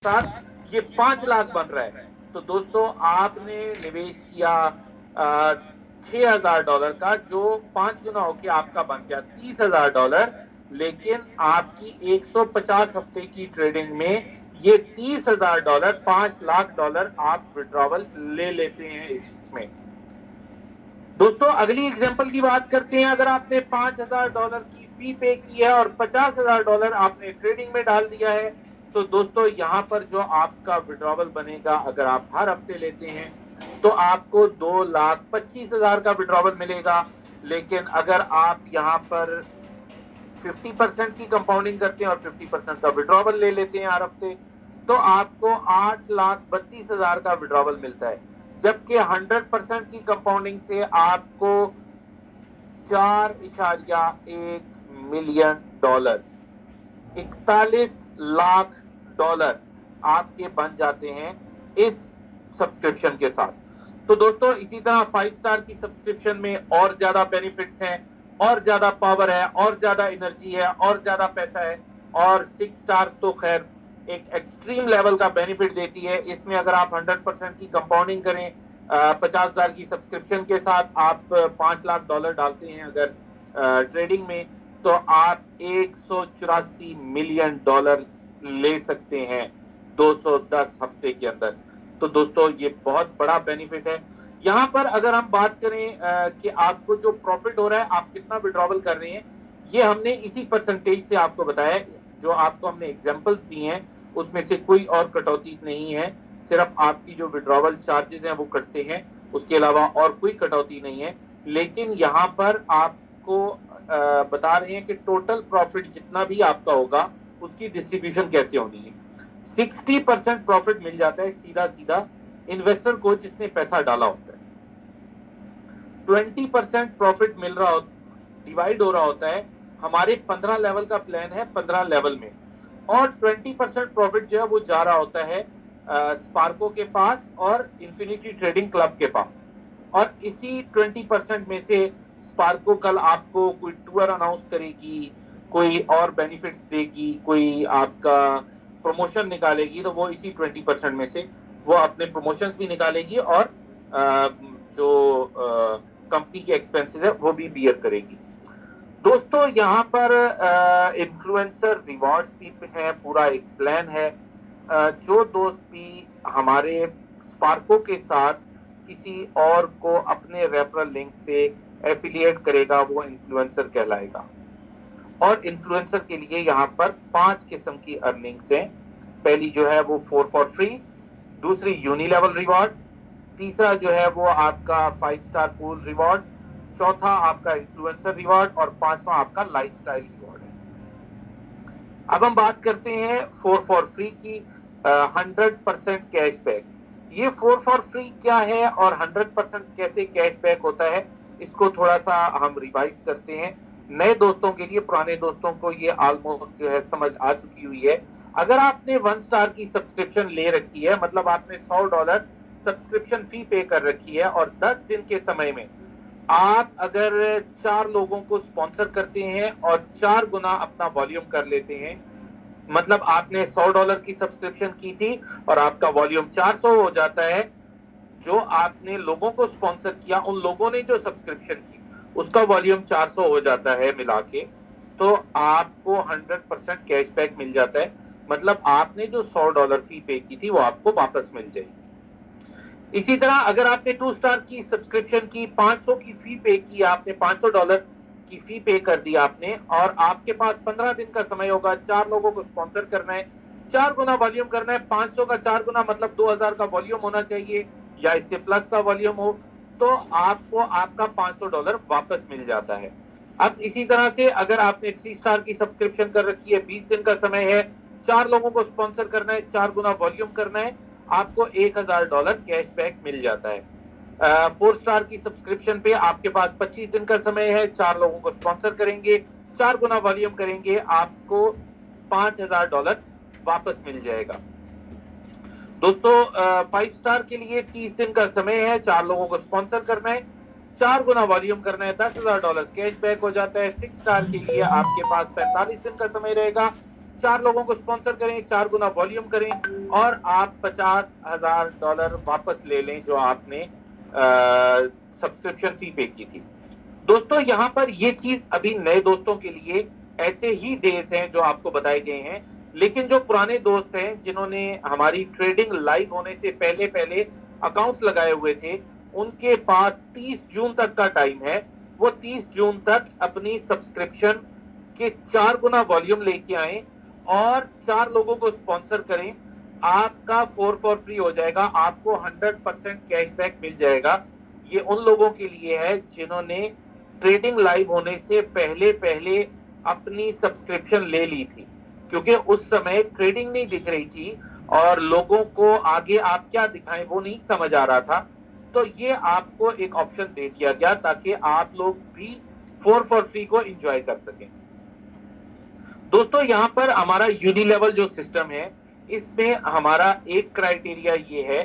साथ ये 5 लाख बन रहा है। तो दोस्तों आपने निवेश किया $6,000 का, जो 5 गुना होके आपका बन गया $30,000, लेकिन आपकी 150 हफ्ते की ट्रेडिंग में ये $30,000, $5 लाख आप विड्रॉवल ले लेते हैं इसमें। दोस्तों अगली एग्जांपल की बात करते हैं। अगर आपने $5,000 की फी पे की है और $50,000 आपने ट्रेडिंग में डाल दिया है, तो दोस्तों यहां पर जो आपका विड्रॉवल बनेगा, अगर आप हर हफ्ते लेते हैं तो आपको 2,25,000 का विड्रॉवल मिलेगा। लेकिन अगर आप यहां पर 50% की कंपाउंडिंग करते हैं और 50% का विड्रॉवल ले लेते हैं हर हफ्ते, तो आपको 8,32,000 का विड्रॉवल मिलता है। जबकि 100% की कंपाउंडिंग से आपको $4.1 मिलियन, $41 लाख आपके बन जाते हैं इस सब्सक्रिप्शन के साथ। तो दोस्तों इसी तरह 5 स्टार की सब्सक्रिप्शन में और ज्यादा बेनिफिट्स हैं, और ज्यादा पावर है, और ज्यादा एनर्जी है, और ज्यादा पैसा है। और 6 स्टार तो खैर एक एक्सट्रीम लेवल का बेनिफिट देती है। इसमें अगर आप 100% की कंपाउंडिंग करें 50,000 की सब्सक्रिप्शन के साथ, आप $5 लाख डालते हैं अगर ट्रेडिंग में, तो आप $184 मिलियन ले सकते हैं 210 हफ्ते के अंदर। तो दोस्तों ये बहुत बड़ा बेनिफिट है। यहाँ पर अगर हम बात करें कि आपको जो प्रॉफिट हो रहा है, आप कितना विड्रॉवल कर रहे हैं, ये हमने इसी परसेंटेज से आपको बताया। जो आपको हमने एग्जांपल्स दी हैं उसमें से कोई और कटौती नहीं है, सिर्फ आपकी जो विड्रॉवल चार्जेस हैं वो कटते हैं, उसके अलावा और कोई कटौती नहीं है। लेकिन यहाँ पर आपको बता रहे हैं कि टोटल प्रॉफिट जितना भी आपका होगा उसकी डिस्ट्रीब्यूशन कैसे होनी है। 60% प्रॉफिट मिल जाता है सीधा सीधा इन्वेस्टर को जिसने पैसा डाला होता है। 20% प्रॉफिट मिल रहा होता, डिवाइड हो रहा होता है। हमारे 15 लेवल का प्लान है, 15 लेवल में, और 20% प्रॉफिट जो है वो जा रहा होता है स्पार्को के पास और इन्फिनिटी ट्रेडिंग क्लब के पास। और इसी 20% में से स्पार्को कल आपको कोई टूर अनाउंस करेगी, कोई और बेनिफिट्स देगी, कोई आपका प्रमोशन निकालेगी, तो वो इसी 20% में से वो अपने प्रमोशंस भी निकालेगी और जो कंपनी के एक्सपेंसेस है वो भी बियर करेगी। दोस्तों यहाँ पर इन्फ्लुएंसर रिवॉर्ड्स भी है, पूरा एक प्लान है। जो दोस्त भी हमारे स्पार्को के साथ किसी और को अपने रेफरल लिंक से एफिलिएट करेगा वो इन्फ्लुएंसर कहलाएगा। और इन्फ्लुएंसर के लिए यहाँ पर 5 किस्म की अर्निंग्स हैं। पहली जो है वो 4 फॉर फ्री, दूसरी यूनिलेवल रिवॉर्ड, तीसरा जो है वो आपका 5 स्टार पूल रिवॉर्ड, चौथा आपका इन्फ्लुएंसर रिवॉर्ड, और पांचवा आपका लाइफस्टाइल रिवॉर्ड है। अब हम बात करते हैं 4 फॉर फ्री की, 100% कैशबैक। ये 4 फॉर फ्री क्या है और 100% कैसे कैशबैक होता है, इसको थोड़ा सा हम रिवाइज करते हैं। नए दोस्तों के लिए, पुराने दोस्तों को ये ऑलमोस्ट जो है समझ आ चुकी हुई है। अगर आपने 1 स्टार की सब्सक्रिप्शन ले रखी है, मतलब आपने $100 सब्सक्रिप्शन फी पे कर रखी है, और 10 दिन के समय में आप अगर 4 लोगों को स्पॉन्सर करते हैं और 4 गुना अपना वॉल्यूम कर लेते हैं, मतलब आपने $100 की सब्सक्रिप्शन की थी और आपका वॉल्यूम 400 हो जाता है। जो आपने लोगों को स्पॉन्सर किया, उन लोगों ने जो सब्सक्रिप्शन की, उसका वॉल्यूम 400 हो जाता है मिला के, तो आपको 100% कैशबैक मिल जाता है। मतलब आपने जो $100 फी पे की थी वो आपको वापस मिल जाएगी। इसी तरह अगर आपने 2 स्टार की सब्सक्रिप्शन की, 500 की फी पे की, आपने $500 की फी पे कर दी आपने, और आपके पास 15 दिन का समय होगा, 4 लोगों को स्पॉन्सर करना है, 4 गुना वॉल्यूम करना है। 500 का 4 गुना मतलब 2000 का वॉल्यूम होना चाहिए, या इससे प्लस का वॉल्यूम हो, तो आपको आपका $500 वापस मिल जाता है। अब इसी तरह से अगर आपने 3 स्टार की सब्सक्रिप्शन कर रखी है, 20 दिन का समय है, 4 लोगों को स्पॉन्सर करना है, 4 गुना वॉल्यूम करना है, आपको $1,000 कैशबैक मिल जाता है। 4 स्टार की सब्सक्रिप्शन पे आपके पास 25 दिन का समय है, 4 लोगों को स्पॉन्सर करेंगे, 4 गुना वॉल्यूम करेंगे, आपको $5,000 वापस मिल जाएगा। दोस्तों 5 स्टार के लिए 30 दिन का समय है, 4 लोगों को स्पॉन्सर करना है, 4 गुना वॉल्यूम करना है, $10,000 कैशबैक हो जाता है। 6 स्टार के लिए आपके पास 45 दिन का समय रहेगा, 4 लोगों को स्पॉन्सर करें, 4 गुना वॉल्यूम करें, और आप $50,000 वापस ले लें जो आपने सब्सक्रिप्शन फी पे की थी। दोस्तों यहाँ पर ये चीज अभी नए दोस्तों के लिए ऐसे ही डेज हैं जो आपको बताए गए हैं, लेकिन जो पुराने दोस्त हैं जिन्होंने हमारी ट्रेडिंग लाइव होने से पहले पहले अकाउंट्स लगाए हुए थे, उनके पास 30 जून तक का टाइम है। वो 30 जून तक अपनी सब्सक्रिप्शन के 4 गुना वॉल्यूम लेके आए और 4 लोगों को स्पॉन्सर करें। आपका 4 फॉर फ्री हो जाएगा, आपको 100% कैशबैक मिल जाएगा। ये उन लोगों के लिए है जिन्होंने ट्रेडिंग लाइव होने से पहले पहले अपनी सब्सक्रिप्शन ले ली थी, क्योंकि उस समय ट्रेडिंग नहीं दिख रही थी और लोगों को आगे आप क्या दिखाएं वो नहीं समझ आ रहा था। तो ये आपको एक ऑप्शन दे दिया गया ताकि आप लोग भी 4 फॉर फ्री को एंजॉय कर सकें। दोस्तों यहाँ पर हमारा यूनिलेवल जो सिस्टम है, इसमें हमारा एक क्राइटेरिया ये है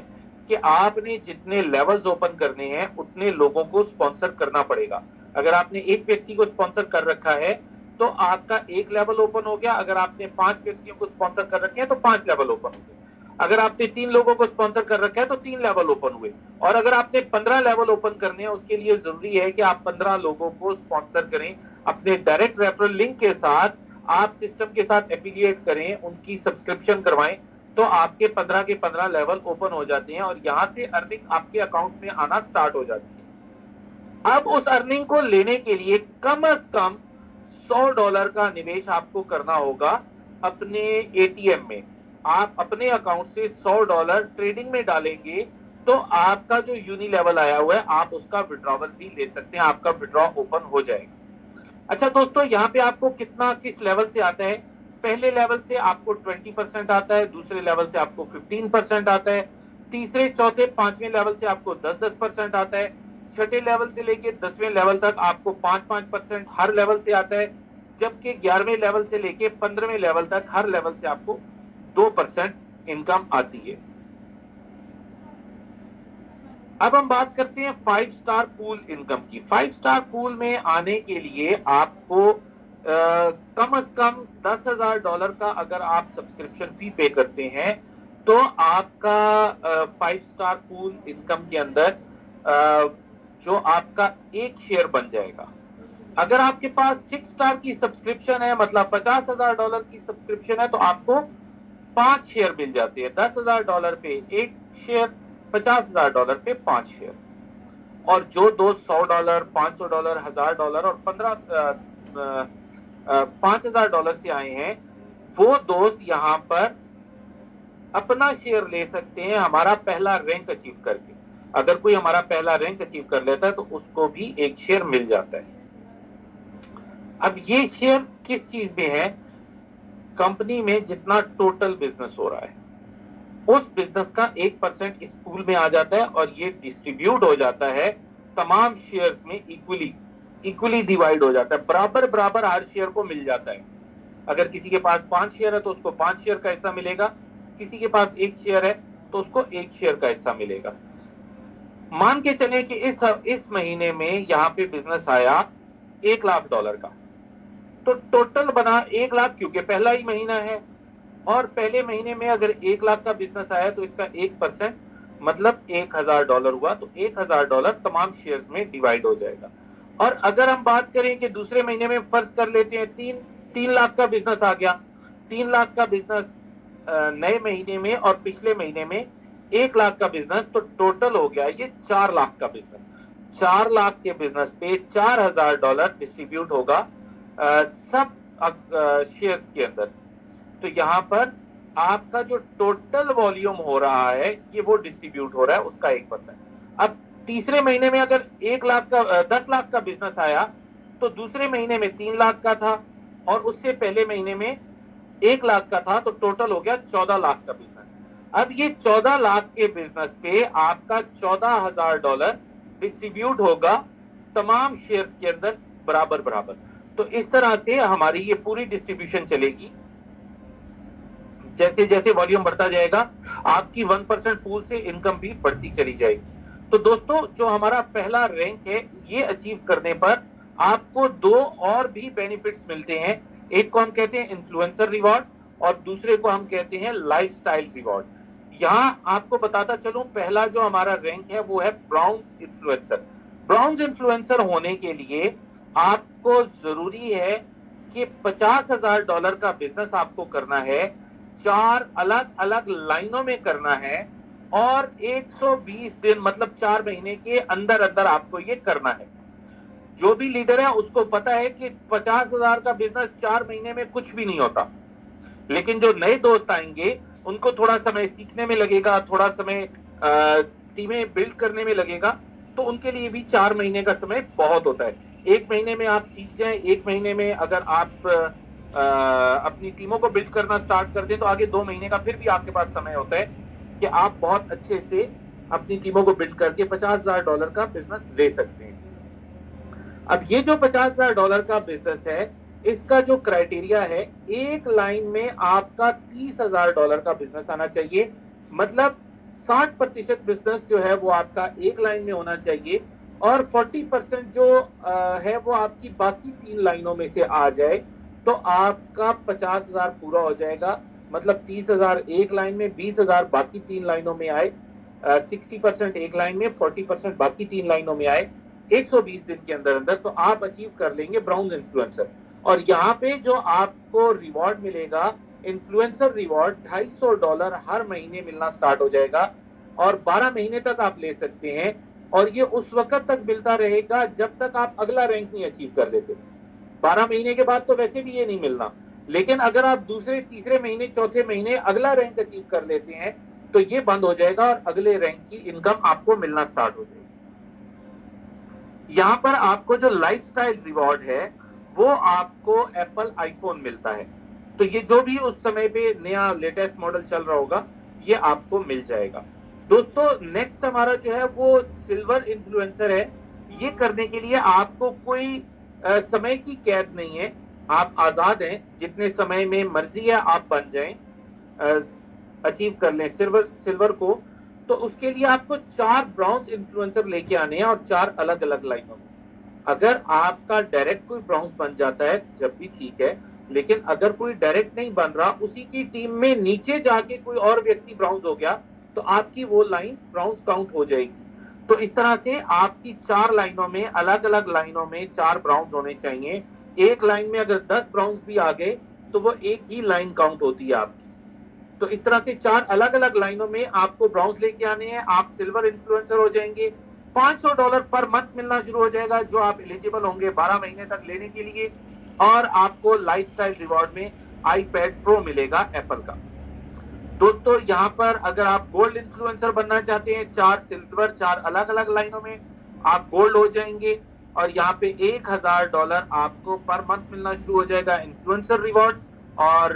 कि आपने जितने लेवल्स ओपन करने हैं उतने लोगों को स्पॉन्सर करना पड़ेगा। अगर आपने एक व्यक्ति को स्पॉन्सर कर रखा है तो आपका एक लेवल ओपन हो गया। अगर आपने 5 व्यक्तियों को स्पॉन्सर कर रखे हैं तो 5 लेवल ओपन हो गए। अगर आपने 3 लोगों को स्पॉन्सर कर रखा है तो 3 लेवल ओपन हुए। और अगर आपने 15 लेवल ओपन करने हैं, उसके लिए जरूरी है कि आप 15 लोगों को स्पॉन्सर करें अपने डायरेक्ट रेफरल लिंक के साथ। आप सिस्टम के साथ एफिलिएट करें, उनकी सब्सक्रिप्शन करवाएं, तो आपके 15 के 15 लेवल ओपन हो जाते हैं और यहाँ से अर्निंग आपके अकाउंट में आना स्टार्ट हो जाती है। अब उस अर्निंग को लेने के लिए कम से कम $100 का निवेश आपको करना होगा अपने एटीएम में। आप अपने अकाउंट से $100 ट्रेडिंग में डालेंगे तो आपका जो यूनी लेवल आया हुआ है आप उसका विड्रॉवल भी ले सकते हैं, आपका विड्रॉ ओपन हो जाएगा। अच्छा दोस्तों, यहाँ पे आपको कितना किस लेवल से आता है? पहले लेवल से आपको 20% आता है, दूसरे लेवल से आपको 15% आता है, तीसरे चौथे पांचवें लेवल से आपको 10% आता है, छठे लेवल से लेके 10वें लेवल तक आपको 5% हर लेवल से आता है, जबकि 11वें लेवल से लेके 15वें लेवल तक हर लेवल से आपको 2% इनकम आती है। अब हम बात करते हैं 5 स्टार पूल इनकम की। 5 स्टार पूल में आने के लिए आपको कम से कम $10,000 का अगर आप सब्सक्रिप्शन फी पे करते हैं तो आपका 5 स्टार पूल इनकम के अंदर जो आपका एक शेयर बन जाएगा। अगर आपके पास 6 स्टार की सब्सक्रिप्शन है, मतलब $50,000 की सब्सक्रिप्शन है, तो आपको 5 शेयर मिल जाते हैं। $10,000 पे एक शेयर, $50,000 पे 5 शेयर। और जो दोस्त $100, $500, $1,000 और $5,000 से आए हैं, वो दोस्त यहाँ पर अपना शेयर ले सकते हैं हमारा पहला रैंक अचीव करके। अगर कोई हमारा पहला रैंक अचीव कर लेता है तो उसको भी एक शेयर मिल जाता है। अब ये शेयर किस चीज में है? कंपनी में जितना टोटल बिजनेस हो रहा है उस बिजनेस का 1% इस पूल में आ जाता है और ये डिस्ट्रीब्यूट हो जाता है तमाम शेयर्स में इक्वली डिवाइड हो जाता है, बराबर बराबर हर शेयर को मिल जाता है। अगर किसी के पास 5 शेयर है तो उसको 5 शेयर का हिस्सा मिलेगा, किसी के पास 1 शेयर है तो उसको 1 शेयर का हिस्सा मिलेगा। मान के चले कि इस महीने में यहाँ पे बिजनेस आया $1,00,000 का, तो टोटल बना 1,00,000, क्योंकि पहला ही महीना है और पहले महीने में अगर 1,00,000 का बिजनेस आया तो इसका 1% मतलब $1,000 हुआ, तो $1,000 तमाम शेयर्स में डिवाइड हो जाएगा। और अगर हम बात करें कि दूसरे महीने में फर्ज कर लेते हैं 3 लाख का बिजनेस आ गया, 3 लाख का बिजनेस नए महीने में और पिछले महीने में 1,00,000 का बिजनेस, तो टोटल हो गया ये 4 लाख का बिजनेस। 4 लाख के बिजनेस पे $4,000 डिस्ट्रीब्यूट होगा सब शेयर्स के अंदर। तो यहाँ पर आपका जो टोटल वॉल्यूम हो रहा है ये वो डिस्ट्रीब्यूट हो रहा है उसका 1%। अब तीसरे महीने में अगर 10 लाख का बिजनेस आया तो दूसरे महीने में 3 लाख का था और उससे पहले महीने में 1 लाख का था, तो टोटल हो गया 14 लाख का बिजनेस। अब ये 14 लाख के बिजनेस पे आपका $14,000 डिस्ट्रीब्यूट होगा तमाम शेयर्स के अंदर बराबर बराबर। तो इस तरह से हमारी ये पूरी डिस्ट्रीब्यूशन चलेगी। जैसे जैसे वॉल्यूम बढ़ता जाएगा आपकी 1% पूल से इनकम भी बढ़ती चली जाएगी। तो दोस्तों, जो हमारा पहला रैंक है ये अचीव करने पर आपको 2 और भी बेनिफिट्स मिलते हैं। एक को हम कहते हैं इन्फ्लुएंसर रिवॉर्ड और दूसरे को हम कहते हैं लाइफस्टाइल रिवॉर्ड। यहाँ आपको बताता चलूं, पहला जो हमारा रैंक है वो है ब्राउन्स इन्फ्लुएंसर। ब्राउन्स इन्फ्लुएंसर होने के लिए आपको जरूरी है कि $50,000 का बिजनेस आपको करना है, 4 अलग अलग लाइनों में करना है, और 120 दिन मतलब 4 महीने के अंदर अंदर आपको ये करना है। जो भी लीडर है उसको पता है कि 50,000 का बिजनेस 4 महीने में कुछ भी नहीं होता, लेकिन जो नए दोस्त आएंगे उनको थोड़ा समय सीखने में लगेगा, थोड़ा समय टीमें बिल्ड करने में लगेगा, तो उनके लिए भी 4 महीने का समय बहुत होता है। 1 महीने में आप सीख जाएं, 1 महीने में अगर आप अपनी टीमों को बिल्ड करना स्टार्ट कर दें तो आगे 2 महीने का फिर भी आपके पास समय होता है कि आप बहुत अच्छे से अपनी टीमों को बिल्ड करके $50,000 का बिजनेस ले सकते हैं। अब ये जो $50,000 का बिजनेस है, इसका जो क्राइटेरिया है, एक लाइन में आपका $30,000 का बिजनेस आना चाहिए। मतलब 60% बिजनेस जो है वो आपका एक लाइन में होना चाहिए, और 40% जो है वो आपकी बाकी 3 लाइनों में से आ जाए, तो आपका 50,000 पूरा हो जाएगा। मतलब 30,000 एक लाइन में, 20,000 बाकी 3 लाइनों में आए, 60% एक लाइन में, 40% बाकी 3 लाइनों में आए, 120 दिन के अंदर अंदर, तो आप अचीव कर लेंगे ब्राउन इन्फ्लुएंसर। और यहाँ पे जो आपको रिवॉर्ड मिलेगा, इन्फ्लुएंसर रिवॉर्ड $250 हर महीने मिलना स्टार्ट हो जाएगा, और 12 महीने तक आप ले सकते हैं, और ये उस वक्त तक मिलता रहेगा जब तक आप अगला रैंक नहीं अचीव कर लेते। 12 महीने के बाद तो वैसे भी ये नहीं मिलना, लेकिन अगर आप दूसरे तीसरे महीने चौथे महीने अगला रैंक अचीव कर लेते हैं तो ये बंद हो जाएगा और अगले रैंक की इनकम आपको मिलना स्टार्ट हो जाएगी। यहाँ पर आपको जो लाइफस्टाइल रिवॉर्ड है वो आपको एप्पल आईफोन मिलता है, तो ये जो भी उस समय पे नया लेटेस्ट मॉडल चल रहा होगा ये आपको मिल जाएगा। दोस्तों नेक्स्ट हमारा जो है वो सिल्वर इन्फ्लुएंसर है। ये करने के लिए आपको कोई समय की कैद नहीं है, आप आजाद हैं, जितने समय में मर्जी है आप बन जाएं, अचीव कर लें सिल्वर को। तो उसके लिए आपको 4 ब्राउन्स इन्फ्लुएंसर लेके आने हैं, और 4 अलग अलग लाइनों में। अगर आपका डायरेक्ट कोई ब्राउन्स बन जाता है जब भी ठीक है, लेकिन अगर कोई डायरेक्ट नहीं बन रहा, उसी की टीम में नीचे जाके कोई और व्यक्ति ब्राउन्स हो गया, तो आपकी वो लाइन ब्राउन्स काउंट हो जाएगी। तो इस तरह से आपकी 4 लाइनों में, अलग अलग लाइनों में 4 ब्राउन्स होने चाहिए। एक लाइन में अगर 10 ब्राउन्स भी आ गए तो वो एक ही लाइन काउंट होती है आपकी। तो इस तरह से 4 अलग अलग लाइनों में आपको ब्राउन्स लेके आने हैं, आप सिल्वर इन्फ्लुएंसर हो जाएंगे। $500 पर मंथ मिलना शुरू हो जाएगा जो आप एलिजिबल होंगे 12 महीने तक लेने के लिए, और आपको लाइफस्टाइल रिवॉर्ड में आईपैड प्रो मिलेगा एप्पल का। दोस्तों यहाँ पर अगर आप गोल्ड इन्फ्लुएंसर बनना चाहते हैं, 4 सिल्वर 4 अलग अलग लाइनों में आप गोल्ड हो जाएंगे, और यहाँ पे $1,000 आपको पर मंथ मिलना शुरू हो जाएगा इन्फ्लुएंसर रिवॉर्ड। और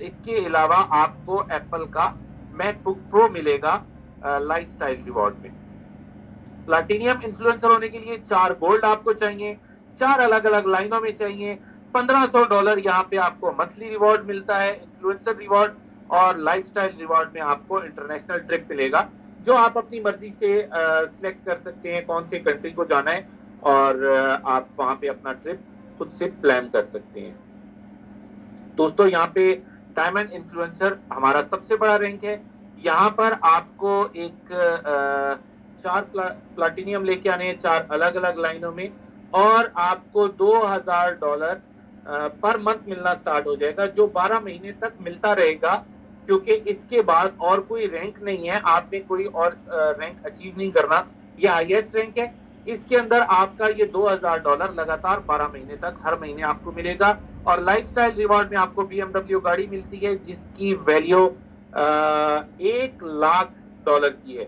इसके अलावा आपको एप्पल का मैकबुक प्रो मिलेगा लाइफस्टाइल रिवॉर्ड में। प्लैटिनियम इन्फ्लुएंसर होने के लिए 4 गोल्ड आपको चाहिए, 4 अलग अलग लाइनों में चाहिए, $1,500 यहाँ पे आपको मंथली रिवॉर्ड मिलता है इन्फ्लुएंसर रिवॉर्ड, और लाइफस्टाइल रिवॉर्ड में आपको इंटरनेशनल ट्रिप मिलेगा, जो आप अपनी मर्जी से सिलेक्ट कर सकते हैं कौन से कंट्री को जाना है, और आप वहां पे अपना ट्रिप खुद से प्लान कर सकते हैं। दोस्तों यहाँ पे डायमंड इन्फ्लुएंसर हमारा सबसे बड़ा रैंक है। यहाँ पर आपको एक 4 प्लैटिनियम लेके आने हैं 4 अलग अलग लाइनों में, और आपको $2,000 पर मंथ मिलना स्टार्ट हो जाएगा, जो 12 महीने तक मिलता रहेगा, क्योंकि इसके बाद और कोई रैंक नहीं है, आपने कोई और रैंक अचीव नहीं करना, ये हाईएस्ट रैंक है। इसके अंदर आपका ये $2,000 लगातार 12 महीने तक हर महीने आपको मिलेगा। और लाइफस्टाइल रिवॉर्ड में आपको BMW गाड़ी मिलती है जिसकी वैल्यू $1,00,000 की है।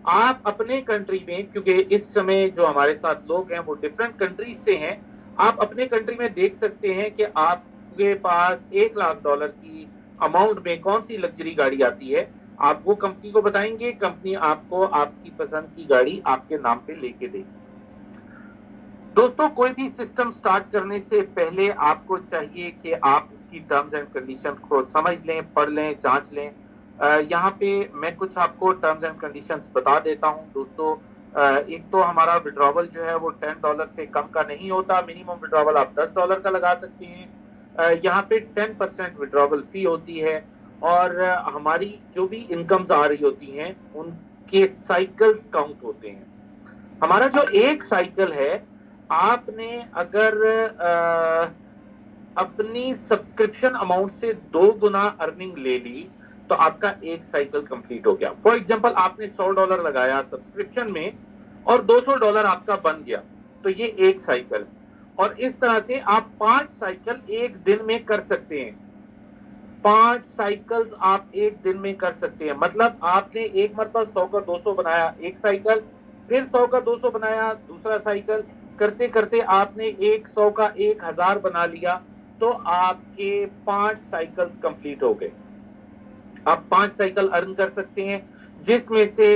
आप अपने कंट्री में, क्योंकि इस समय जो हमारे साथ लोग हैं वो डिफरेंट कंट्रीज से हैं, आप अपने कंट्री में देख सकते हैं कि आपके पास $1,00,000 की अमाउंट में कौन सी लग्जरी गाड़ी आती है। आप वो कंपनी को बताएंगे, कंपनी आपको आपकी पसंद की गाड़ी आपके नाम पे लेके देगी। दोस्तों कोई भी सिस्टम स्टार्ट करने से पहले आपको चाहिए कि आप उसकी टर्म्स एंड कंडीशन को समझ लें, पढ़ लें, जांच लें। यहाँ पे मैं कुछ आपको टर्म्स एंड कंडीशंस बता देता हूँ दोस्तों। एक तो हमारा विड्रॉवल जो है वो $10 से कम का नहीं होता, मिनिमम विड्रॉवल आप $10 का लगा सकते हैं। यहाँ पे 10% विड्रॉवल फी होती है, और हमारी जो भी इनकम्स आ रही होती हैं उनके साइकिल्स काउंट होते हैं। हमारा जो एक साइकिल है, आपने अगर अपनी सब्सक्रिप्शन अमाउंट से 2 गुना अर्निंग ले ली तो आपका एक साइकिल कंप्लीट हो गया। फॉर एग्जांपल आपने $100 लगाया सब्सक्रिप्शन में और $200 आपका बन गया, तो ये एक साइकिल। और इस तरह से आप 5 साइकिल एक दिन में कर सकते हैं। 5 साइकिल्स आप एक दिन में कर सकते हैं। मतलब आपने एक मरतबा 100 का 200 बनाया एक साइकिल, फिर 100 का 200 बनाया दूसरा साइकिल, करते करते आपने 100 का 1000 बना लिया, तो आपके 5 साइकिल्स कंप्लीट हो गए। आप 5 साइकिल अर्न कर सकते हैं, जिसमें से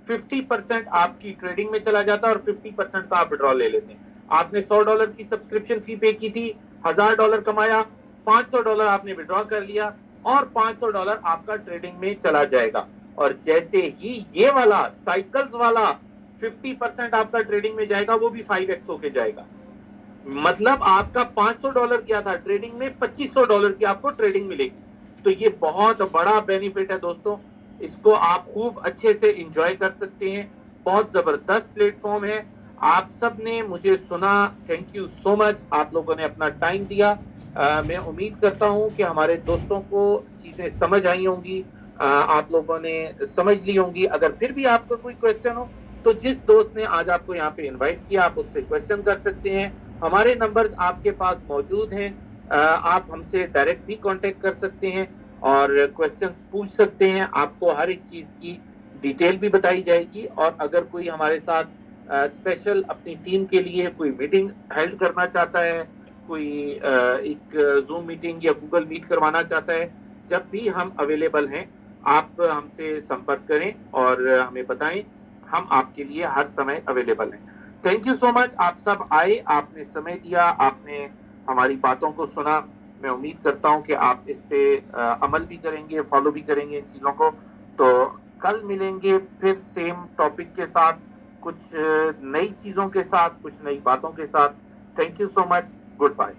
50% आपकी ट्रेडिंग में चला जाता है और 50% का आप विड्रॉ ले लेते हैं। आपने $100 की सब्सक्रिप्शन फी पे की थी, $1000 कमाया, $500 आपने विड्रॉ कर लिया और $500 आपका ट्रेडिंग में चला जाएगा। और जैसे ही ये वाला साइकिल्स वाला 50% आपका ट्रेडिंग में जाएगा, वो भी 5x होके जाएगा। मतलब आपका $500 क्या था ट्रेडिंग में, $2500 की आपको ट्रेडिंग मिलेगी। तो ये बहुत बड़ा बेनिफिट है दोस्तों, इसको आप खूब अच्छे से एंजॉय कर सकते हैं। बहुत जबरदस्त प्लेटफॉर्म है। आप सब ने मुझे सुना, थैंक यू सो मच। आप लोगों ने अपना टाइम दिया। मैं उम्मीद करता हूं कि हमारे दोस्तों को चीजें समझ आई होंगी, आप लोगों ने समझ ली होंगी। अगर फिर भी आपका कोई क्वेश्चन हो तो जिस दोस्त ने आज आपको यहाँ पे इनवाइट किया आप उससे क्वेश्चन कर सकते हैं। हमारे नंबर्स आपके पास मौजूद हैं, आप हमसे डायरेक्ट भी कांटेक्ट कर सकते हैं और क्वेश्चंस पूछ सकते हैं। आपको हर एक चीज की डिटेल भी बताई जाएगी। और अगर कोई हमारे साथ स्पेशल अपनी टीम के लिए कोई मीटिंग हेल्ड करना चाहता है, कोई एक जूम मीटिंग या गूगल मीट करवाना चाहता है, जब भी हम अवेलेबल हैं आप हमसे संपर्क करें और हमें बताएं, हम आपके लिए हर समय अवेलेबल हैं। Thank you so much. आप सब आए, आपने समय दिया, आपने हमारी बातों को सुना। मैं उम्मीद करता हूं कि आप इस पे अमल भी करेंगे, फॉलो भी करेंगे इन चीजों को। तो कल मिलेंगे फिर सेम टॉपिक के साथ, कुछ नई चीजों के साथ, कुछ नई बातों के साथ। Thank you so much. Good bye.